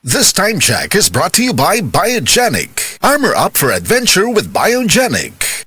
This time check is brought to you by Biogenic. Armor up for adventure with Biogenic.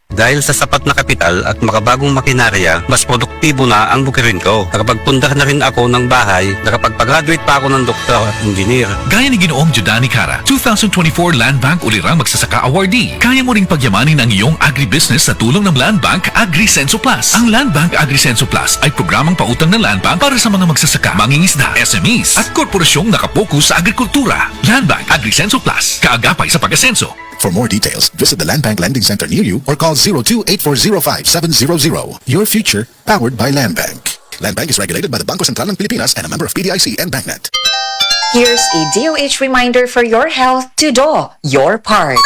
Dahil sa sapat na kapital at makabagong makinarya, mas produktibo na ang bukirin ko. Nakapagpundar na rin ako ng bahay, nakapagpag-graduate pa ako ng doktor at engineer. Gaya ni Ginoong Judani Cara, 2024 Land Bank Ulirang Magsasaka Awardee. Kaya mo ring pagyamanin ang iyong agribusiness sa tulong ng Land Bank AgriSenso Plus. Ang Land Bank AgriSenso Plus ay programang pautang ng Land Bank para sa mga magsasaka, mangingisda, SMEs at korporasyong nakapokus sa agrikultura. Land Bank AgriSenso Plus, kaagapay sa pag-asenso. For more details, visit the Land Bank Lending Center near you or call 02-8405-700. Your future, powered by Land Bank. Land Bank is regulated by the Bangko Sentral ng Pilipinas and a member of PDIC and BancNet. Here's a DOH reminder for your health to do your part.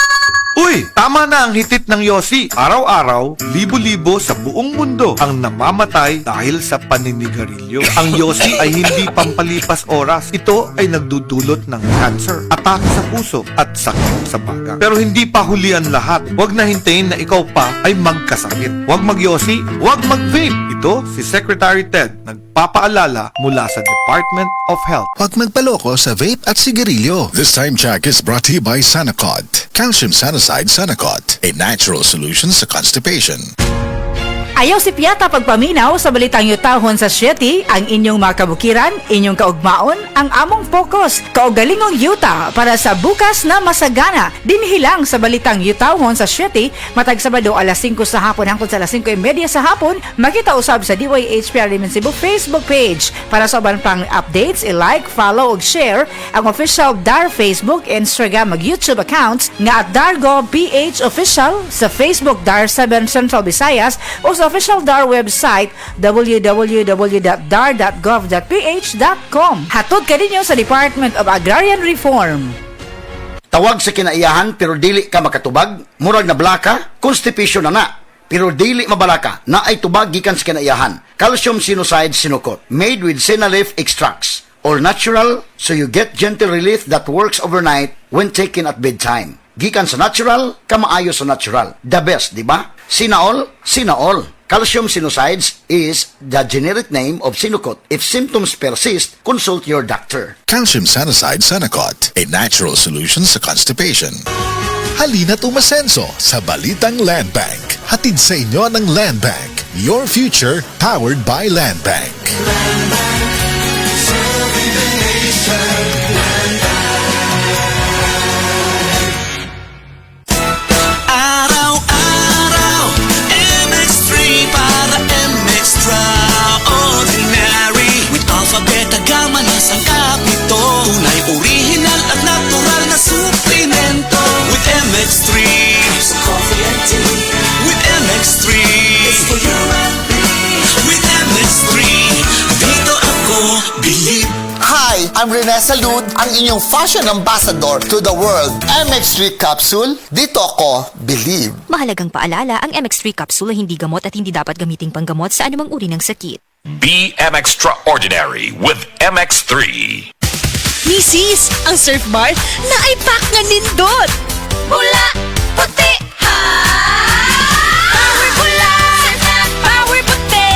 Uy, tama na ang hitit ng yosi. Araw-araw, libo-libo sa buong mundo ang namamatay dahil sa paninigarilyo. Ang yosi ay hindi pampalipas oras. Ito ay nagdudulot ng cancer, atake sa puso at sakit sa baga. Pero hindi pa huli ang lahat. Huwag na hintayin na ikaw pa ay magkasakit. Huwag magyosi, huwag mag-vape. Ito si Secretary Ted nagpapaalala mula sa Department of Health. Huwag magpaloko sa vape at sigarilyo. This time check is brought to you by Sanacot. Calcium Sanacide Sanacot, a natural solution sa constipation. Ayaw si Piata pagpaminaw sa balitang yutahon sa Sieti, ang inyong mga kabukiran, inyong kaugmaon, ang among focus, kaugalingong yuta para sa bukas na masagana. Dinhilang sa balitang yutahon sa Sieti, matag Sabado alas 5 sa hapon hangtod sa alas 5:30 sa hapon, makita usab sa DYHPR Limen Cebu Facebook page. Para sa uban pang updates, i-like, follow ug share ang official DAR Facebook, Instagram ug YouTube accounts nga at Dargo PH Official sa Facebook DAR 7 Central Visayas o sa official DAR website www.dar.gov.ph.com. Hatod ka ninyo sa Department of Agrarian Reform. Tawag sa kinaiyahan pero dili ka makatubag, murag na blaka, constipation na pero dili mabalaka na ay tubag gikan sa kinaiyahan. Calcium Sinucide Sinukot, made with Sinalif extracts, all natural so you get gentle relief that works overnight when taken at bedtime. Gikan sa natural, kamaayo sa natural. The best, di ba? Sinaol, Sinaol. Calcium Sinucides is the generic name of Sinukot. If symptoms persist, consult your doctor. Calcium Sanacide Sanacot, a natural solution sa constipation. Halina't umasenso sa Balitang Land Bank. Hatid sa inyo ng Land Bank. Your future, powered by Land Bank. Land Bank, serving the nation. Ang kapito, tunay original at natural na suplemento. With MX3, so coffee and tea. With MX3, it's for you and me. With MX3, dito ako believe. Hi, I'm Rene Salud, ang inyong fashion ambassador to the world. MX3 capsule, dito ako believe. Mahalagang paalala, ang MX3 capsule ay hindi gamot at hindi dapat gamiting panggamot sa anumang uri ng sakit. Be extraordinary with MX3. Misis, ang surf bar na ay pack nga nindot. Pula, puti, ha! Power pula, power puti.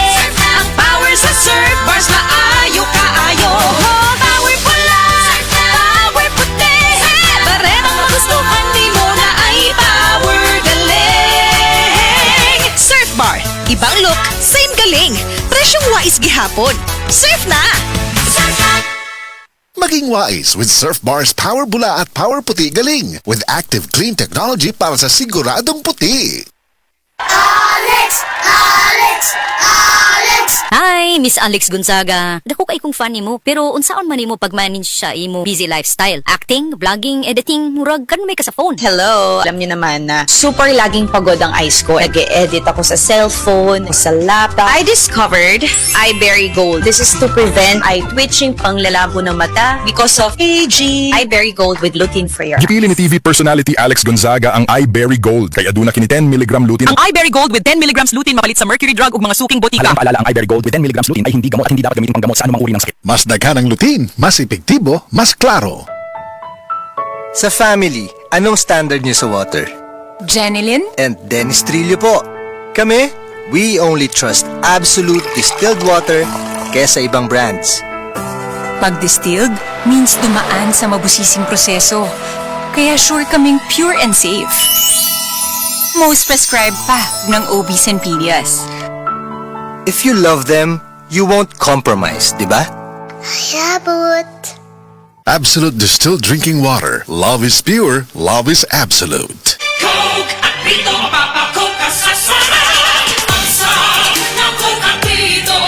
Ang power sa surf bars na ayo kaayo. Power pula, power puti. Barem ang magustuhan di mo na ay power galing. Surf bar, ibang look, same galing. Presyong wais gihapon. Surf na! Surf na! Maging wise with Surf Bar's Power Bula at Power Puti Galing with active clean technology para sa siguradong puti. Alex! Alex! Alex! Hi, Miss Alex Gonzaga. Dako kay kong fan nimo, pero unsaon man nimo pag-manage sa imo busy lifestyle? Acting, vlogging, editing, murag kan may ka sa phone. Hello, alam niyo naman na super laging pagod ang eyes ko. Nag-e-edit ako sa cellphone, sa laptop. I discovered iBerry Gold. This is to prevent eye twitching, panglalabo ng mata because of aging. iBerry Gold with lutein for your eyes. Gipili ni TV personality Alex Gonzaga ang iBerry Gold kay aduna kini 10 mg lutein. Ang iBerry Gold with 10 mg lutein mapalit sa mercury drug ug mga suking botika. Alam paalala, ang iBerry Gold with 10 mg lutein ay hindi gamot at hindi dapat gamitin panggamot sa anumang uri ng sakit. Mas daghan ang lutein, mas epektibo, mas klaro. Sa family, anong standard niyo sa water? Jenilyn? And Dennis Trillo po. Kami, we only trust absolute distilled water kesa ibang brands. Pag distilled, means dumaan sa mabusising proseso. Kaya sure kaming pure and safe. Most prescribed pa ng OBs and Pedias. If you love them, you won't compromise, di ba? Yabut. Absolute distilled drinking water. Love is pure. Love is absolute. Coke at Pito, mapapakoke ka sa sarap. Ang sarap ng Coke at Pito.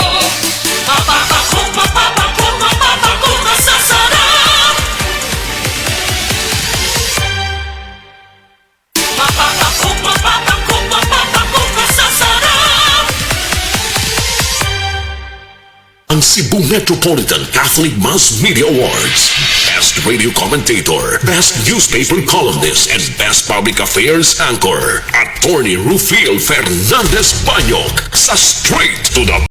Mapapakoke ka sa sarap. Mapapakoke ka sa sarap. Ang Cebu Metropolitan Catholic Mass Media Awards. Best Radio Commentator, Best Newspaper Columnist, and Best Public Affairs Anchor. Attorney Rufiel Fernandez Banyok sa Straight to the